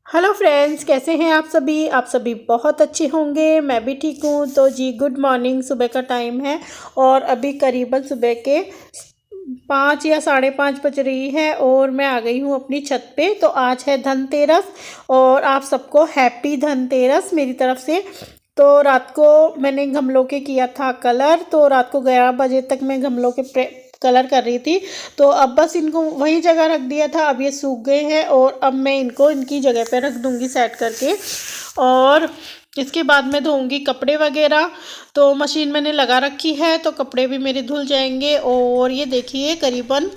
Hello friends, कैसे हैं आप सभी बहुत अच्छे होंगे। मैं भी ठीक हूँ। तो जी गुड मॉर्निंग। सुबह का टाइम है और अभी करीबन सुबह के 5 या 5:30 बज रही है और मैं आ गई हूँ अपनी छत पे। तो आज है धनतेरस और आप सबको हैप्पी धनतेरस मेरी तरफ से। तो रात को मैंने गमलों के किया था कलर। तो रात को 11 बजे तक मैं गमलों के कलर कर रही थी। तो अब बस इनको वही जगह रख दिया था। अब ये सूख गए हैं और अब मैं इनको इनकी जगह पे रख दूंगी सेट करके। और इसके बाद मैं धोऊंगी कपड़े वगैरह। तो मशीन मैंने लगा रखी है तो कपड़े भी मेरे धुल जाएंगे। और ये देखिए करीबन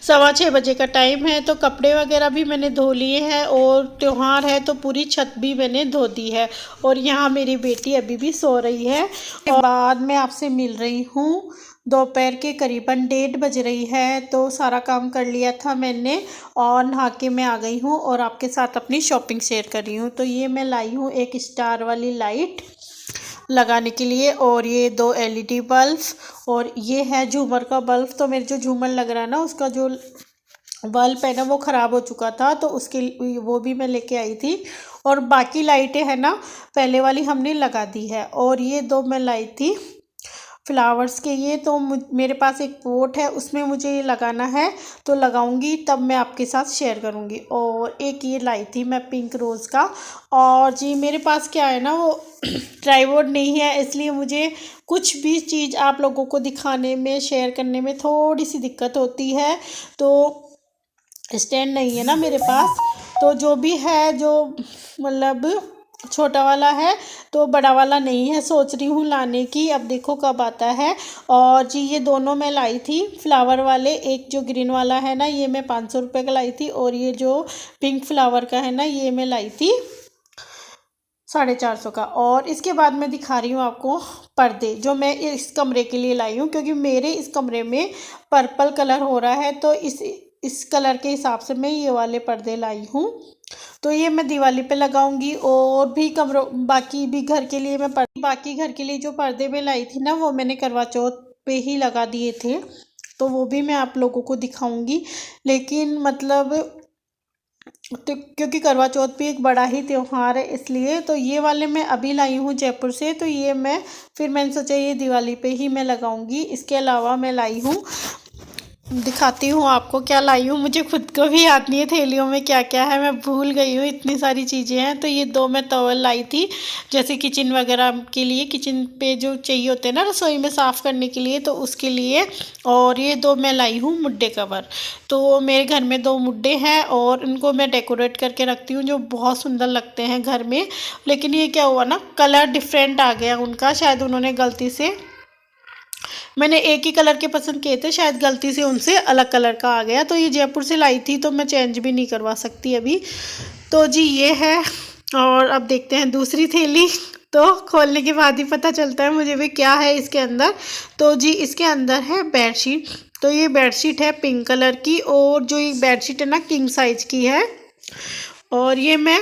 6:15 बजे का टाइम है। तो कपड़े वगैरह भी मैंने धो लिए हैं और त्योहार है तो पूरी छत भी मैंने धो दी है। और यहाँ मेरी बेटी अभी भी सो रही है। और बाद में आपसे मिल रही हूँ। दोपहर के करीबन 1:30 बज रही है। तो सारा काम कर लिया था मैंने और नहा के मैं आ गई हूँ और आपके साथ अपनी शॉपिंग शेयर कर रही हूँ। तो ये मैं लाई हूँ एक स्टार वाली लाइट लगाने के लिए और ये 2 एलईडी बल्ब और ये है झूमर का बल्ब। तो मेरे जो झूमर लग रहा है ना उसका जो बल्ब है ना वो ख़राब हो चुका था तो उसके वो भी मैं लेके आई थी। और बाकी लाइटें हैं ना पहले वाली हमने लगा दी है। और ये 2 मैं लाई थी फ्लावर्स के। ये तो मेरे पास एक पोट है उसमें मुझे ये लगाना है। तो लगाऊंगी तब मैं आपके साथ शेयर करूंगी। और एक ये लाई थी मैं पिंक रोज़ का। और जी मेरे पास क्या है ना वो ट्राइपॉड नहीं है इसलिए मुझे कुछ भी चीज़ आप लोगों को दिखाने में शेयर करने में थोड़ी सी दिक्कत होती है। तो स्टैंड नहीं है ना मेरे पास। तो जो भी है जो मतलब छोटा वाला है तो बड़ा वाला नहीं है। सोच रही हूँ लाने की, अब देखो कब आता है। और जी ये दोनों मैं लाई थी फ्लावर वाले। एक जो ग्रीन वाला है ना ये मैं 500 रुपये का लाई थी और ये जो पिंक फ्लावर का है ना ये मैं लाई थी 450 का। और इसके बाद मैं दिखा रही हूँ आपको पर्दे जो मैं इस कमरे के लिए लाई हूँ क्योंकि मेरे इस कमरे में पर्पल कलर हो रहा है। तो इस कलर के हिसाब से मैं ये वाले पर्दे लाई हूँ। तो ये मैं दिवाली पे लगाऊंगी और भी कमरों बाकी भी घर के लिए बाकी घर के लिए जो पर्दे में लाई थी ना वो मैंने करवा चौथ पे ही लगा दिए थे। तो वो भी मैं आप लोगों को दिखाऊंगी। लेकिन मतलब तो क्योंकि करवा चौथ भी एक बड़ा ही त्योहार है इसलिए। तो ये वाले मैं अभी लाई हूँ जयपुर से। तो ये मैं फिर मैंने सोचा ये दिवाली पे ही मैं लगाऊंगी। इसके अलावा मैं लाई हूँ, दिखाती हूँ आपको क्या लाई हूँ। मुझे खुद को भी याद नहीं है थैलियों में क्या क्या है, मैं भूल गई हूँ इतनी सारी चीज़ें हैं। तो ये 2 मैं टॉवल लाई थी जैसे किचन वगैरह के लिए, किचन पे जो चाहिए होते हैं ना रसोई में साफ़ करने के लिए तो उसके लिए। और ये 2 मैं लाई हूँ मुड्डे कवर। तो मेरे घर में 2 मुड्डे हैं और इनको मैं डेकोरेट करके रखती हूँ जो बहुत सुंदर लगते हैं घर में। लेकिन ये क्या हुआ ना कलर डिफरेंट आ गया उनका, शायद उन्होंने गलती से, मैंने एक ही कलर के पसंद किए थे शायद गलती से उनसे अलग कलर का आ गया। तो ये जयपुर से लाई थी तो मैं चेंज भी नहीं करवा सकती अभी। तो जी ये है। और अब देखते हैं दूसरी थैली। तो खोलने के बाद ही पता चलता है मुझे भी क्या है इसके अंदर। तो जी इसके अंदर है बेडशीट। तो ये बेडशीट है पिंक कलर की और जो ये बेडशीट है ना किंग साइज की है। और ये मैं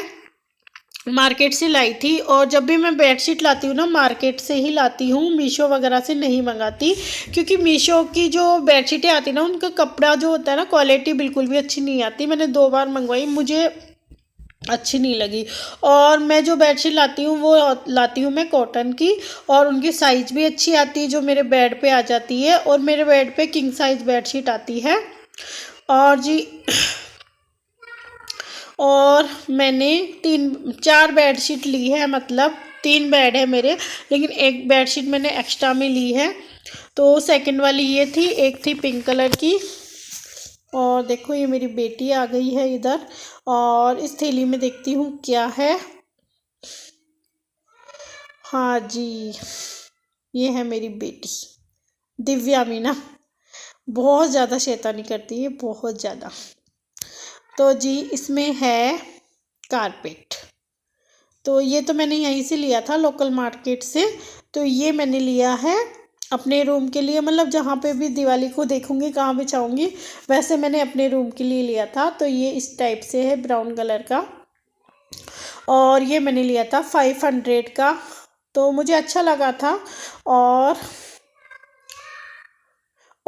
मार्केट से लाई थी। और जब भी मैं बेडशीट लाती हूँ ना मार्केट से ही लाती हूँ, मीशो वगैरह से नहीं मंगाती। क्योंकि मीशो की जो बेडशीटें आती ना उनका कपड़ा जो होता है ना क्वालिटी बिल्कुल भी अच्छी नहीं आती। मैंने 2 बार मंगवाई, मुझे अच्छी नहीं लगी। और मैं जो बेडशीट लाती हूँ वो लाती हूँ मैं कॉटन की और उनकी साइज़ भी अच्छी आती है जो मेरे बेड पे आ जाती है। और मेरे बेड पे किंग साइज़ बेडशीट आती है। और जी और मैंने 4 बेडशीट ली है, मतलब 3 बेड है मेरे लेकिन एक बेडशीट मैंने एक्स्ट्रा में ली है। तो सेकंड वाली ये थी, एक थी पिंक कलर की। और देखो ये मेरी बेटी आ गई है इधर। और इस थैली में देखती हूँ क्या है। हाँ जी ये है मेरी बेटी दिव्या मीना। बहुत ज़्यादा शैतानी करती है, बहुत ज़्यादा। तो जी इसमें है कारपेट। तो ये तो मैंने यहीं से लिया था लोकल मार्केट से। तो ये मैंने लिया है अपने रूम के लिए, मतलब जहाँ पे भी दिवाली को देखूँगी कहाँ बिछाऊँगी वैसे मैंने अपने रूम के लिए लिया था। तो ये इस टाइप से है ब्राउन कलर का। और ये मैंने लिया था 500 का। तो मुझे अच्छा लगा था। और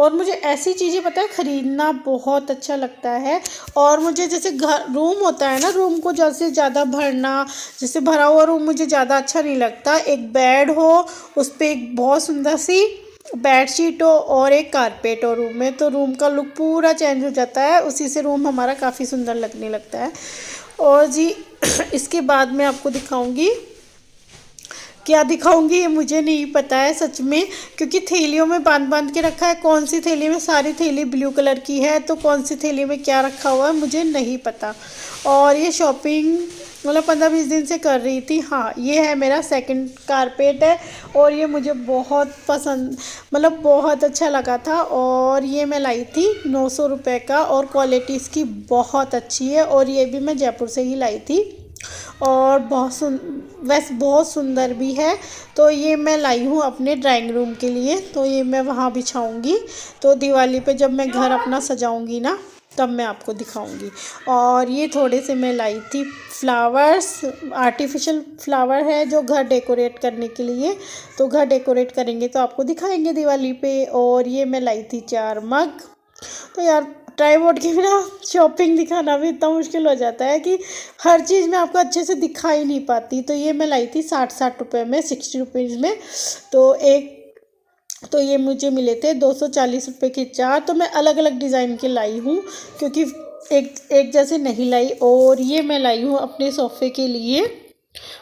और मुझे ऐसी चीज़ें पता है ख़रीदना बहुत अच्छा लगता है। और मुझे जैसे घर रूम होता है ना, रूम को जैसे ज़्यादा भरना, जैसे भरा हुआ रूम मुझे ज़्यादा अच्छा नहीं लगता। एक बेड हो, उस पर एक बहुत सुंदर सी बेडशीट हो और एक कारपेट हो रूम में, तो रूम का लुक पूरा चेंज हो जाता है। उसी से रूम हमारा काफ़ी सुंदर लगने लगता है। और जी इसके बाद मैं आपको दिखाऊंगी, क्या दिखाऊंगी ये मुझे नहीं पता है सच में, क्योंकि थैलियों में बांध बांध के रखा है। कौन सी थैली में, सारी थैली ब्लू कलर की है, तो कौन सी थैली में क्या रखा हुआ है मुझे नहीं पता। और ये शॉपिंग मतलब 15-20 दिन से कर रही थी। हाँ, ये है मेरा सेकंड कारपेट है और ये मुझे बहुत पसंद, मतलब बहुत अच्छा लगा था। और ये मैं लाई थी 900 रुपये का और क्वालिटी इसकी बहुत अच्छी है। और ये भी मैं जयपुर से ही लाई थी और वैसे बहुत सुंदर भी है। तो ये मैं लाई हूँ अपने ड्राइंग रूम के लिए, तो ये मैं वहाँ बिछाऊँगी। तो दिवाली पे जब मैं घर अपना सजाऊँगी ना, तब मैं आपको दिखाऊंगी। और ये थोड़े से मैं लाई थी फ्लावर्स, आर्टिफिशियल फ्लावर है जो घर डेकोरेट करने के लिए, तो घर डेकोरेट करेंगे तो आपको दिखाएंगे दिवाली पे। और ये मैं लाई थी 4 मग। तो यार ट्राइपॉड के बिना शॉपिंग दिखाना भी इतना मुश्किल हो जाता है कि हर चीज़ में आपको अच्छे से दिखा ही नहीं पाती। तो ये मैं लाई थी 60 रुपये में, 60 रुपीज़ में। तो ये मुझे मिले थे 240 रुपये के 4। तो मैं अलग अलग डिज़ाइन के लाई हूँ, क्योंकि एक जैसे नहीं लाई। और ये मैं लाई हूँ अपने सोफ़े के लिए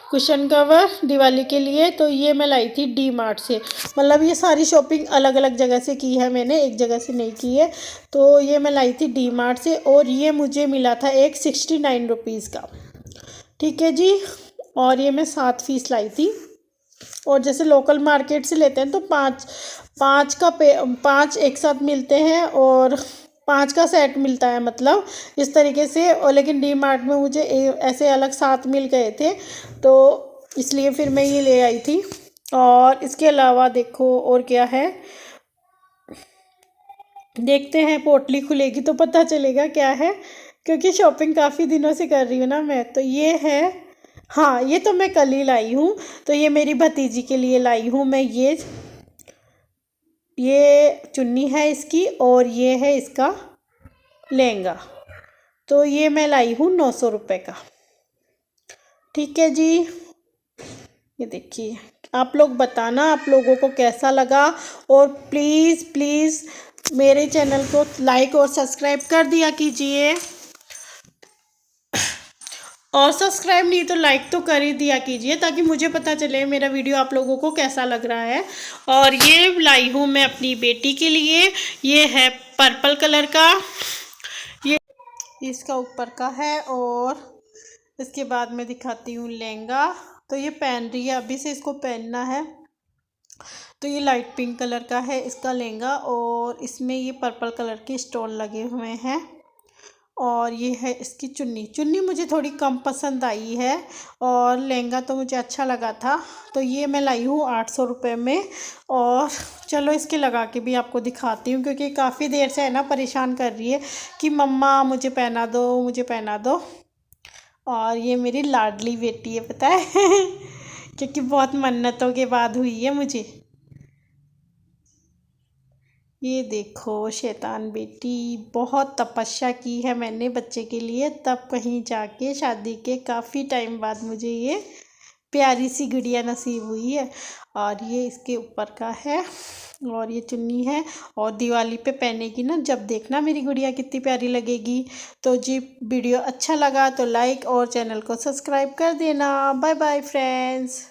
कुशन कवर दिवाली के लिए। तो ये मैं लाई थी डी मार्ट से, मतलब ये सारी शॉपिंग अलग अलग जगह से की है मैंने, एक जगह से नहीं की है। तो ये मैं लाई थी डी मार्ट से और ये मुझे मिला था एक 69 रुपीज़ का। ठीक है जी। और ये मैं 7 पीस लाई थी। और जैसे लोकल मार्केट से लेते हैं तो पाँच एक साथ मिलते हैं और 5 का सेट मिलता है, मतलब इस तरीके से। और लेकिन डी मार्ट में मुझे ऐसे अलग 7 मिल गए थे, तो इसलिए फिर मैं ये ले आई थी। और इसके अलावा देखो और क्या है, देखते हैं, पोटली खुलेगी तो पता चलेगा क्या है, क्योंकि शॉपिंग काफ़ी दिनों से कर रही हूँ ना मैं। तो ये है, हाँ ये तो मैं कल ही लाई हूँ। तो ये मेरी भतीजी के लिए लाई हूँ मैं। ये चुन्नी है इसकी और ये है इसका लहंगा। तो ये मैं लाई हूँ 900 रुपये का। ठीक है जी। ये देखिए, आप लोग बताना आप लोगों को कैसा लगा। और प्लीज़ प्लीज़ मेरे चैनल को लाइक और सब्सक्राइब कर दिया कीजिए। और सब्सक्राइब नहीं तो लाइक तो कर ही दिया कीजिए, ताकि मुझे पता चले मेरा वीडियो आप लोगों को कैसा लग रहा है। और ये लाई हूँ मैं अपनी बेटी के लिए, ये है पर्पल कलर का, ये इसका ऊपर का है। और इसके बाद मैं दिखाती हूँ लहंगा। तो ये पहन रही है, अभी से इसको पहनना है। तो ये लाइट पिंक कलर का है इसका लहंगा और इसमें ये पर्पल कलर के स्टोन लगे हुए हैं। और ये है इसकी चुन्नी मुझे थोड़ी कम पसंद आई है और लहंगा तो मुझे अच्छा लगा था। तो ये मैं लाई हूँ 800 रुपये में। और चलो इसके लगा के भी आपको दिखाती हूँ, क्योंकि काफ़ी देर से है ना परेशान कर रही है कि मम्मा मुझे पहना दो, मुझे पहना दो। और ये मेरी लाडली बेटी है पता है क्योंकि बहुत मन्नतों के बाद हुई है मुझे। ये देखो शैतान बेटी, बहुत तपस्या की है मैंने बच्चे के लिए, तब कहीं जाके शादी के काफ़ी टाइम बाद मुझे ये प्यारी सी गुड़िया नसीब हुई है। और ये इसके ऊपर का है और ये चुन्नी है। और दिवाली पे पहनेगी ना जब, देखना मेरी गुड़िया कितनी प्यारी लगेगी। तो जी वीडियो अच्छा लगा तो लाइक और चैनल को सब्सक्राइब कर देना। Bye bye friends.